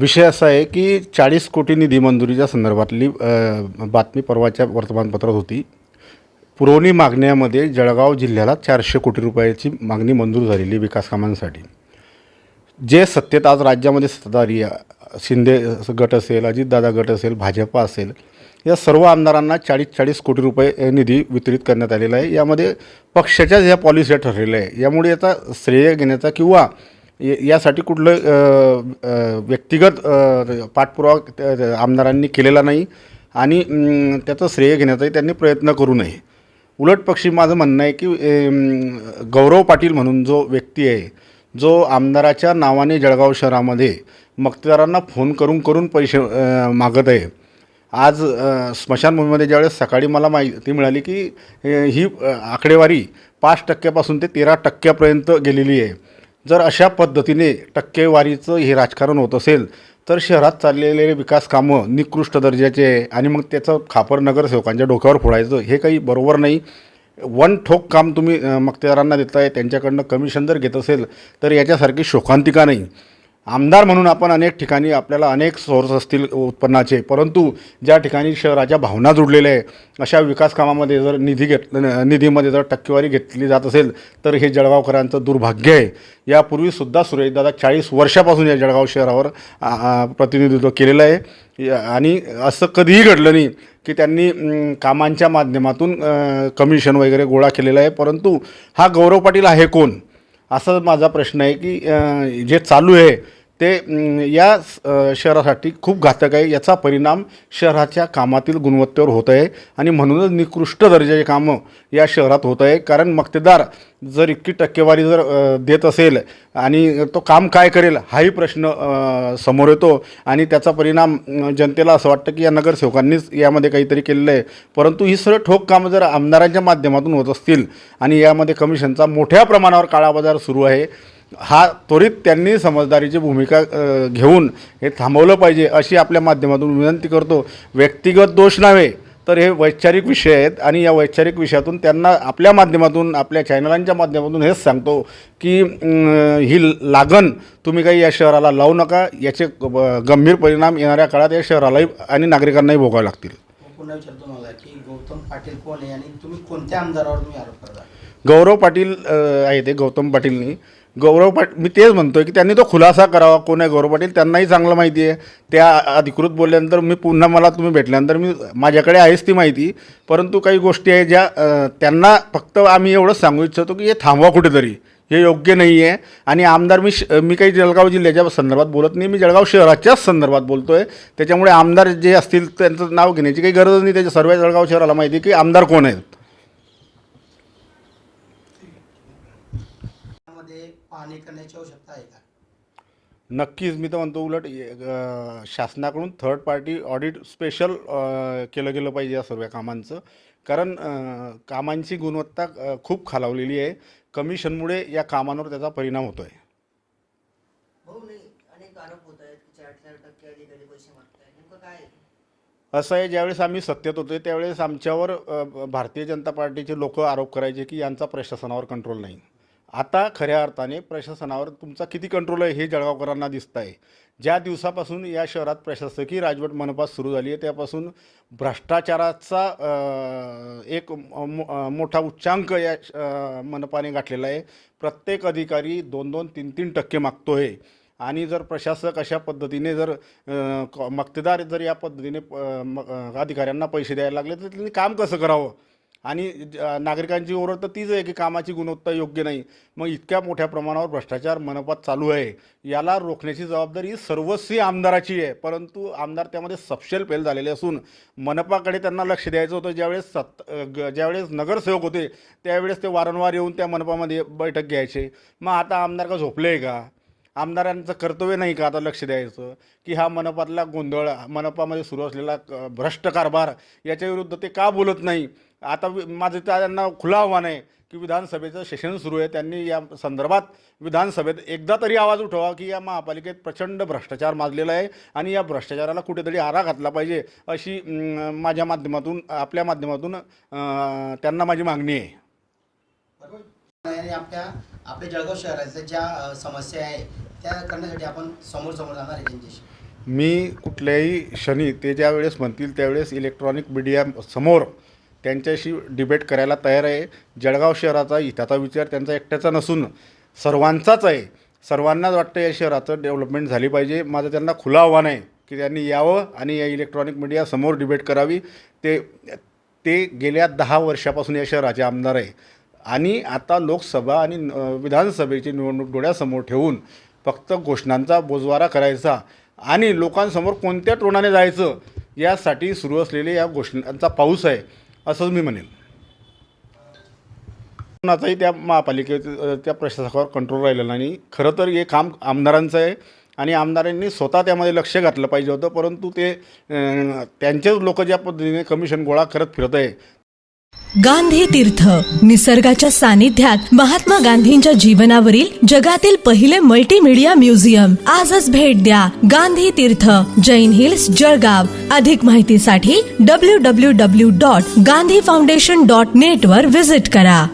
विषय असा आहे की 40 कोटी निधी मंजुरीच्या संदर्भातली बातमी परवाच्या वर्तमानपत्रात होती. पुरवणी मागण्यामध्ये जळगाव जिल्ह्याला 400 कोटी रुपयाची मागणी मंजूर झालेली विकास कामांसाठी. जे सत्तेत आज राज्यामध्ये सत्ताधारी शिंदे गट असेल, अजितदादा गट असेल, भाजपा असेल, या सर्व आमदारांना 40-40 कोटी रुपये निधी वितरित करण्यात आलेला आहे. यामध्ये पक्षाच्या ज्या पॉलिसी ठरलेल्या आहे, यामुळे याचा श्रेय घेण्याचा किंवा यासाठी कुठलं व्यक्तिगत पाठपुरावा आमदारांनी केलेला नाही आणि त्याचं श्रेय घेण्याचाही त्यांनी प्रयत्न करू नये. उलटपक्षी माझं म्हणणं आहे की गौरव पाटील म्हणून जो व्यक्ती आहे, जो आमदाराच्या नावाने जळगाव शहरामध्ये मक्तेदारांना फोन करून पैसे मागत आहे. आज स्मशानभूमीमध्ये ज्यावेळेस सकाळी मला माहिती मिळाली की ही आकडेवारी 5% ते 13% गेलेली आहे. जर अशा पद्धतीने टक्केवारीचं हे राजकारण होत असेल तर शहरात चाललेले विकास कामं निकृष्ट दर्जाचे आहे आणि मग त्याचं खापर नगरसेवकांच्या डोक्यावर फोडायचं हे काही बरोबर नाही. वन ठोक काम तुम्ही मक्तेदारांना देताय, त्यांच्याकडनं कमिशन जर घेत असेल तर याच्यासारखी शोकांतिका नाही. आमदार म्हणून आपण अनेक ठिकाणी आपल्याला अनेक सोर्स असतील उत्पन्नाचे, परंतु ज्या ठिकाणी शहराच्या भावना जुडलेल्या आहे अशा विकास कामामध्ये जर निधीमध्ये जर टक्केवारी घेतली जात असेल तर हे जळगावकरांचं दुर्भाग्य आहे. यापूर्वीसुद्धा सुरेशदादा 40 वर्षापासून या जळगाव शहरावर प्रतिनिधित्व केलेलं आहे आणि असं कधीही घडलं नाही की त्यांनी कामांच्या माध्यमातून कमिशन वगैरे गोळा केलेलं आहे. परंतु हा गौरव पाटील आहे कोण, असा माझा प्रश्न आहे की जे चालू आहे ते या शहरासाठी खूप घातक आहे. याचा परिणाम शहराच्या कामातील गुणवत्तेवर होत आहे आणि म्हणूनच निकृष्ट दर्जाचे कामं या शहरात होत आहे. कारण मक्तेदार जर इतकी टक्केवारी जर देत असेल आणि तो काम काय करेल हाही प्रश्न समोर येतो आणि त्याचा परिणाम जनतेला असं वाटतं की या नगरसेवकांनीच यामध्ये काहीतरी केलेलं आहे. परंतु ही सर्व ठोक कामं जर आमदारांच्या माध्यमातून होत असतील आणि यामध्ये कमिशनचा मोठ्या प्रमाणावर काळाबाजार सुरू आहे, हा त्वरित त्यांनी समजदारीची भूमिका घेऊन हे थांबवलं पाहिजे अशी आपल्या माध्यमातून विनंती करतो. व्यक्तिगत दोष नव्हे तर हे वैचारिक विषय आहेत आणि या वैचारिक विषयातून त्यांना आपल्या माध्यमातून आपल्या चॅनलांच्या माध्यमातून हेच सांगतो की ही लागण तुम्ही काही या शहराला लावू नका. याचे गंभीर परिणाम येणाऱ्या काळात या शहरालाही आणि नागरिकांनाही भोगावे लागतील. पुन्हा विचारतो मला की गौतम पाटील कोण आहे आणि तुम्ही कोणत्या आमदारावर तुम्ही आरोप करता? गौरव पाटील आहे ते गौतम पाटीलनी. मी तेच म्हणतो आहे की त्यांनी तो खुलासा करावा कोण आहे गौरव पाटील. त्यांनाही चांगलं माहिती आहे. त्या अधिकृत बोलल्यानंतर मी पुन्हा मला तुम्ही भेटल्यानंतर माझ्याकडे आहेच ती माहिती, परंतु काही गोष्टी आहेत ज्या त्यांना फक्त आम्ही एवढंच सांगू इच्छितो की हे थांबवा कुठेतरी, हे योग्य नाही आहे. आणि आमदार मी काही जळगाव जिल्ह्याच्या संदर्भात बोलत नाही, मी जळगाव शहराच्याच संदर्भात बोलतो आहे. त्याच्यामुळे आमदार जे असतील त्यांचं नाव घेण्याची काही गरज नाही. त्याच्या सर्व जळगाव शहराला माहिती आहे की आमदार कोण आहेत. पाहणी करण्याची आवश्यकता आहे का? नक्कीच. मी तर म्हणतो उलट शासनाकडून थर्ड पार्टी ऑडिट स्पेशल केलं गेलं पाहिजे या सर्व कामांचं. कारण कामांची गुणवत्ता खूप खालावलेली आहे. कमिशनमुळे या कामांवर त्याचा परिणाम होतो आहे. अनेक आरोप होत आहेत की 4% अधिकारी पैसे मागताय, नेमकं काय? असं आहे, ज्यावेळेस आम्ही सत्तेत होतो त्यावेळेस आमच्यावर भारतीय जनता पार्टीचे लोक आरोप करायचे की यांचा प्रशासनावर कंट्रोल नाही. आता खऱ्या अर्थाने प्रशासनावर तुमचा किती कंट्रोल आहे हे जळगावकरांना दिसतं आहे. ज्या दिवसापासून या शहरात प्रशासकीय राजवट मनपात सुरू झाली आहे त्यापासून भ्रष्टाचाराचा एक मोठा उच्चांक या मनपाने गाठलेला आहे. प्रत्येक अधिकारी 2-2, 3-3% मागतो आहे आणि जर प्रशासक अशा पद्धतीने जर मक्तेदार जर या पद्धतीने अधिकाऱ्यांना पैसे द्यायला लागले तर त्यांनी काम कसं करावं. आणि नागरिकांची ओरड तर तीच आहे की कामाची गुणवत्ता योग्य नाही. मग इतक्या मोठ्या प्रमाणावर भ्रष्टाचार मनपात चालू आहे, याला रोखण्याची जबाबदारी सर्वस्वी आमदाराची आहे. परंतु आमदार त्यामध्ये सपशेल फेल झालेले असून मनपाकडे त्यांना लक्ष द्यायचं होतं. ज्यावेळेस नगरसेवक होते त्यावेळेस ते वारंवार येऊन त्या मनपामध्ये बैठक घ्यायचे. मग आता आमदार का झोपले आहे का? आमदारांचं कर्तव्य नाही का आता लक्ष द्यायचं की हा मनपातला गोंधळ, मनपामध्ये सुरू असलेला भ्रष्ट कारभार याच्याविरुद्ध ते का बोलत नाही? आता माझं त्यांना खुलं आव्हान आहे की विधानसभेचं सेशन सुरू आहे, त्यांनी या संदर्भात विधानसभेत एकदा तरी आवाज उठवा की या महापालिकेत प्रचंड भ्रष्टाचार माजलेला आहे आणि या भ्रष्टाचाराला कुठेतरी आळा घातला पाहिजे अशी माझ्या माध्यमातून आपल्या माध्यमातून त्यांना माझी मागणी आहे. आणि आपल्या जळगाव शहराच्या ज्या समस्या आहे त्या करण्यासाठी आपण समोर जाणार आहे त्यांच्याशी. मी कुठल्याही क्षणी ते ज्या वेळेस म्हणतील त्यावेळेस इलेक्ट्रॉनिक मीडिया समोर त्यांच्याशी डिबेट करायला तयार आहे. जळगाव शहराचा हिताचा विचार त्यांचा एकट्याचा नसून सर्वांचाच आहे. सर्वांनाच वाटतं या शहराचं डेव्हलपमेंट झाली पाहिजे. माझं त्यांना खुलं आव्हान आहे की त्यांनी यावं आणि या इलेक्ट्रॉनिक मीडिया समोर डिबेट करावी. ते गेल्या 10 वर्षापासून या शहराचे आमदार आहे आणि आता लोकसभा आणि विधानसभेची निवडणूक डोळ्यासमोर ठेवून फक्त घोषणांचा बोजवारा करायचा आणि लोकांसमोर कोणत्या टोनाने जायचं यासाठी सुरू असलेले या घोषणांचा पाऊस आहे असंच मी म्हणेन. कोणाचाही त्या त्या प्रशासकावर कंट्रोल राहिलेला नाही. खरं तर हे काम आमदारांचं आहे आणि आमदारांनी स्वतः त्यामध्ये लक्ष घातलं पाहिजे होतं, परंतु ते त्यांचेच लोक ज्या पद्धतीने कमिशन गोळा करत फिरत आहे. गांधी तीर्थ निसर्गाच्या सानिध्यात महात्मा गांधींच्या जीवनावरील जगातील पहिले मल्टीमीडिया म्युझियम. आजच भेट द्या. गांधी तीर्थ, जैन हिल्स, जळगाव. अधिक माहितीसाठी www.gandhifoundation.net वर व्हिजिट करा.